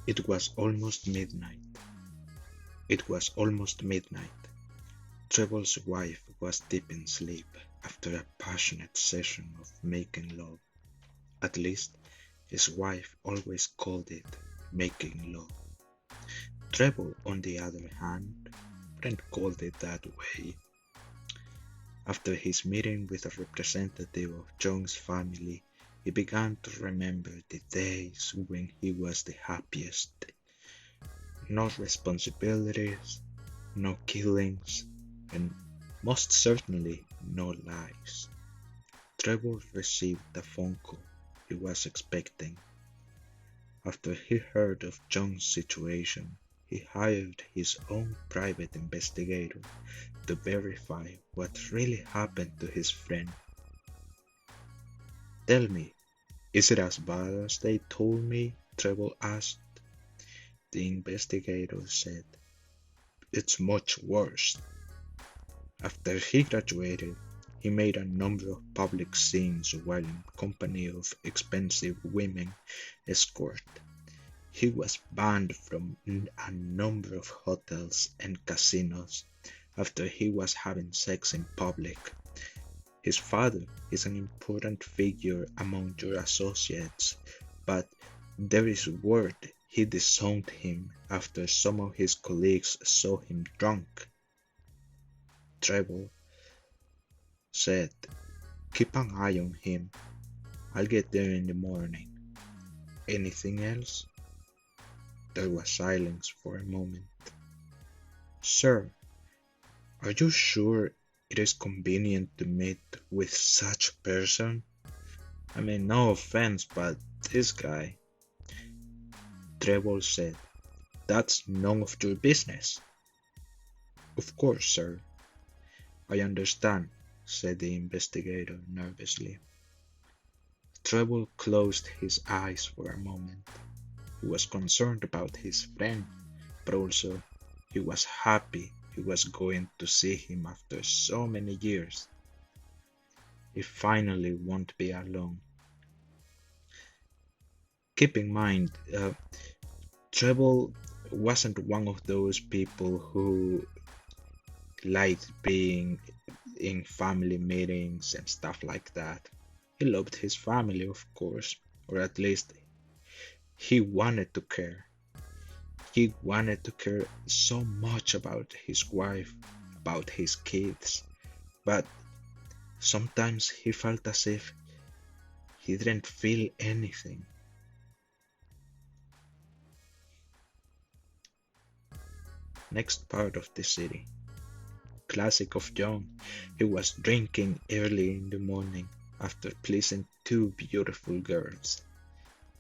It was almost midnight. It was almost midnight. Trevor's wife was deep in sleep after a passionate session of making love. At least, his wife always called it making love. Trevor, on the other hand, wouldn't call it that way. After his meeting with a representative of John's family, he began to remember the days when he was the happiest. No responsibilities, no killings, and most certainly no lies. Trevor received the phone call he was expecting. After he heard of John's situation, he hired his own private investigator to verify what really happened to his friend. "Tell me, is it as bad as they told me?" Trevor asked. The investigator said, "It's much worse." After he graduated, he made a number of public scenes while in company of expensive women escort. He was banned from a number of hotels and casinos after he was having sex in public. His father is an important figure among your associates, but there is word he disowned him after some of his colleagues saw him drunk. Trevor said, "Keep an eye on him. I'll get there in the morning." "Anything else?" There was silence for a moment. "Sir, are you sure it is convenient to meet with such a person? I mean, no offense, but this guy." Trevor said, "That's none of your business." "Of course, sir. I understand," said the investigator nervously. Trevor closed his eyes for a moment. He was concerned about his friend, but also he was happy he was going to see him after so many years. He finally won't be alone. Keep in mind, Trevor wasn't one of those people who liked being in family meetings and stuff like that. He loved his family, of course, or at least he wanted to care. He wanted to care so much about his wife, about his kids, but sometimes he felt as if he didn't feel anything. Next part of the city. Classic of John. He was drinking early in the morning after pleasing two beautiful girls.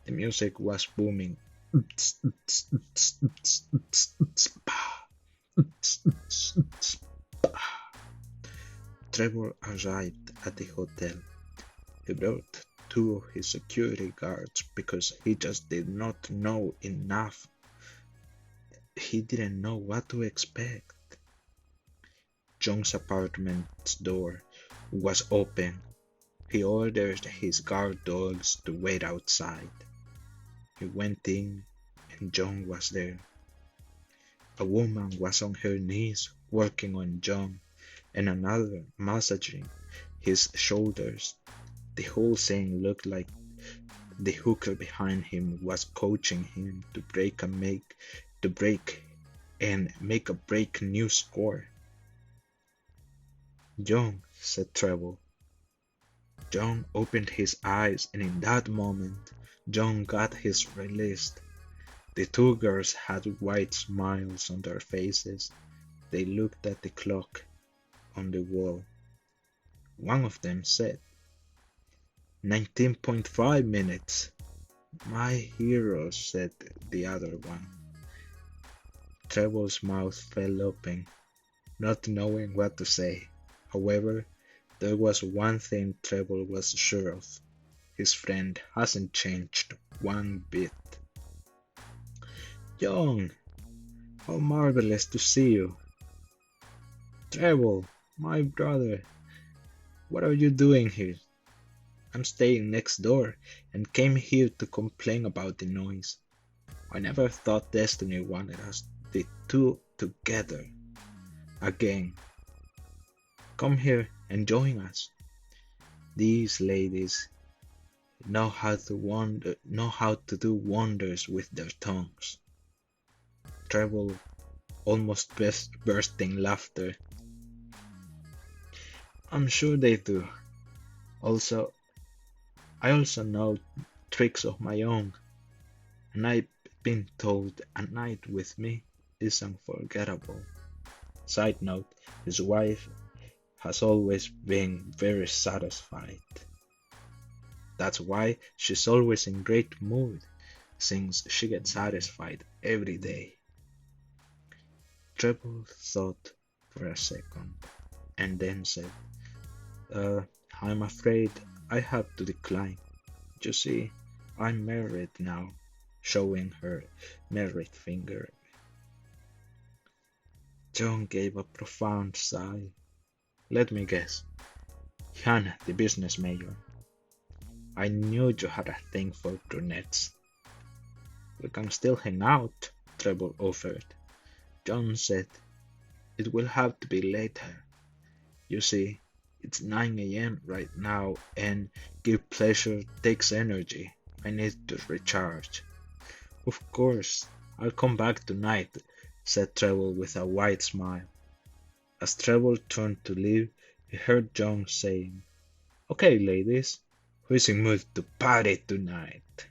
The music was booming. Trevor arrived at the hotel. He brought two of his security guards because he just did not know enough. He didn't know what to expect. John's apartment's door was open. He ordered his guard dogs to wait outside. He went in and John was there. A woman was on her knees working on John and another massaging his shoulders. The whole scene looked like the hooker behind him was coaching him to break and make a break new score. "John," said Trevor. John opened his eyes and in that moment John got his release. The two girls had wide smiles on their faces. They looked at the clock on the wall. One of them said, 19.5 minutes. "My hero," said the other one. Trevor's mouth fell open, not knowing what to say. However, there was one thing Trevor was sure of. His friend hasn't changed one bit. "John, how marvelous to see you." "Trevor, my brother, what are you doing here?" "I'm staying next door and came here to complain about the noise." I never thought destiny wanted us the two together again. Come here and join us. These ladies know how to do wonders with their tongues. Trevor almost burst in laughter. I'm sure they do. Also, I also know tricks of my own, and I've been told a night with me is unforgettable. Side note, his wife has always been very satisfied. That's why she's always in great mood, since she gets satisfied every day. Trevor thought for a second, and then said, uh, I'm afraid I have to decline. You see, I'm married now, showing her married finger. John gave a profound sigh. Let me guess. Hannah, the business major. I knew you had a thing for brunettes. We can still hang out, Trevor offered. John said, it will have to be later. You see, it's 9 a.m. right now, and give pleasure takes energy. I need to recharge. Of course, I'll come back tonight, said Trevor with a wide smile. As Trevor turned to leave, he heard John saying, Okay, ladies, who's in mood to party tonight?